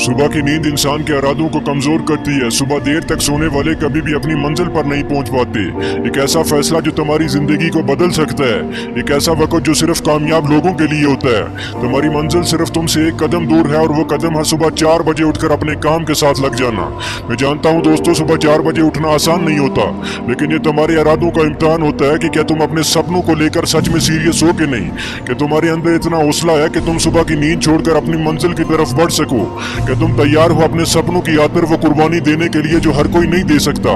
सुबह की नींद इंसान के इरादों को कमजोर करती है। सुबह देर तक सोने वाले कभी भी अपनी मंजिल पर नहीं पहुंच पाते। एक ऐसा फैसला जो तुम्हारी जिंदगी को बदल सकता है, एक ऐसा वक्त जो सिर्फ कामयाब लोगों के लिए होता है। तुम्हारी मंजिल सिर्फ तुमसे एक कदम दूर है और वो कदम है सुबह 4 बजे उठकर अपने काम के साथ लग जाना। मैं जानता हूँ दोस्तों, सुबह 4 बजे उठना आसान नहीं होता, लेकिन ये तुम्हारे इरादों का इम्तिहान होता है कि क्या तुम अपने सपनों को लेकर सच में सीरियस हो कि नहीं। कि तुम्हारे अंदर इतना हौसला है कि तुम सुबह की नींद छोड़कर अपनी मंजिल की तरफ बढ़ सको। क्या तुम तैयार हो अपने सपनों की यात्रा वो कुर्बानी देने के लिए जो हर कोई नहीं दे सकता।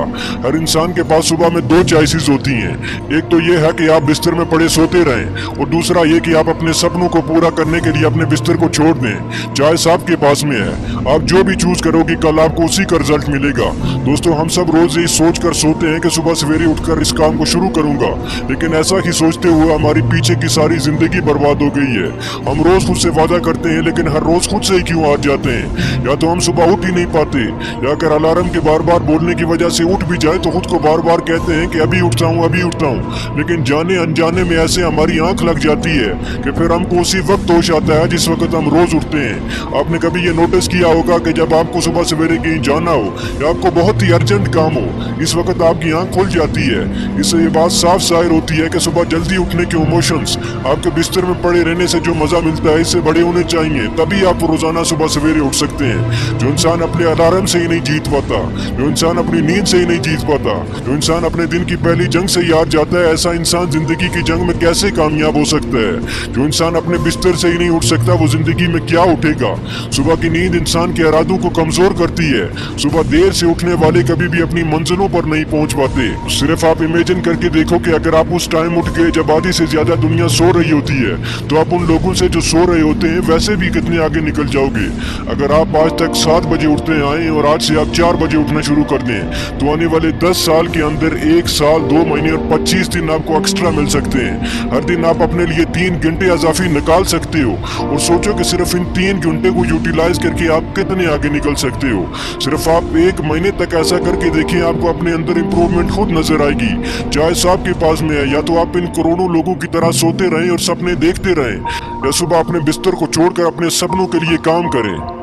हर इंसान के पास सुबह में 2 चॉइसेस होती हैं। एक तो ये है कि आप बिस्तर में पड़े सोते रहें, और दूसरा ये कि आप अपने सपनों को पूरा करने के लिए अपने बिस्तर को छोड़ दें। चॉइस आपके पास में है, आप जो भी चूज करोगे कल आपको उसी का रिजल्ट मिलेगा। दोस्तों, हम सब रोज ये सोच कर सोते हैं कि सुबह सवेरे उठकर इस काम को शुरू करूंगा, लेकिन ऐसा ही सोचते हुए हमारी पीछे की सारी जिंदगी बर्बाद हो गई है। हम रोज खुद से वादा करते हैं, लेकिन हर रोज खुद से ही क्यों हार जाते हैं। या तो हम सुबह उठ ही नहीं पाते, या अगर अलार्म के बार बार बोलने की वजह से उठ भी जाए तो खुद को बार बार कहते हैं कि अभी उठता हूँ अभी उठता हूँ, लेकिन जाने अनजाने में ऐसे हमारी आंख लग जाती है कि फिर हमको उसी वक्त होश आता है जिस वक्त हम रोज उठते हैं। आपने कभी ये नोटिस किया होगा कि जब आपको सुबह सवेरे कहीं जाना हो या आपको बहुत ही अर्जेंट काम हो, इस वक्त आपकी आंख खुल जाती है। इससे ये बात साफ जाहिर होती है कि सुबह जल्दी उठने के इमोशंस, आपके बिस्तर में पड़े रहने से जो मजा मिलता है, इससे बड़े होने चाहिए। तभी आप रोजाना सुबह सवेरे उठ सकते हैं। जो इंसान अपने अलार्म से ही नहीं जीत पाता, जो इंसान अपनी नींद से ही नहीं जीत पाता, जो इंसान अपने दिन की पहली जंग से ही हार जाता है, ऐसा इंसान जिंदगी की जंग में कैसे कामयाब हो सकता है। जो इंसान अपने बिस्तर से ही नहीं उठ सकता, वो जिंदगी में क्या उठेगा। सुबह की नींद इंसान के इरादों को कमजोर करती है। सुबह देर से उठने वाले कभी भी अपनी मंजिलों पर नहीं पहुंच पाते। सिर्फ आप इमेजिन करके देखो कि अगर आप उस टाइम उठ गए जब आधी से ज्यादा दुनिया सो रही होती है, तो आप उन लोगों से जो सो रहे होते हैं वैसे भी कितने आगे निकल जाओगे। अगर आप आज तक 7 बजे उठते आए और आज से आप 4 बजे उठना शुरू कर दें, तो आने वाले 10 साल के अंदर 1 साल 2 महीने और 25 दिन आपको एक्स्ट्रा मिल सकते हैं। हर दिन आप अपने लिए 3 घंटे इजाफी निकाल सकते हो, और सोचो कि सिर्फ इन 3 घंटे को यूटिलाइज करके आप कितने आगे निकल सकते हो। सिर्फ आप 1 महीने तक ऐसा करके देखिए, आपको अपने अंदर इंप्रूवमेंट खुद नजर आएगी। चॉइस आपके पास में है, या तो आप इन करोड़ों लोगों की तरह सोते रहें और सपने देखते रहें, या सुबह अपने बिस्तर को छोड़कर अपने सपनों के लिए काम करें।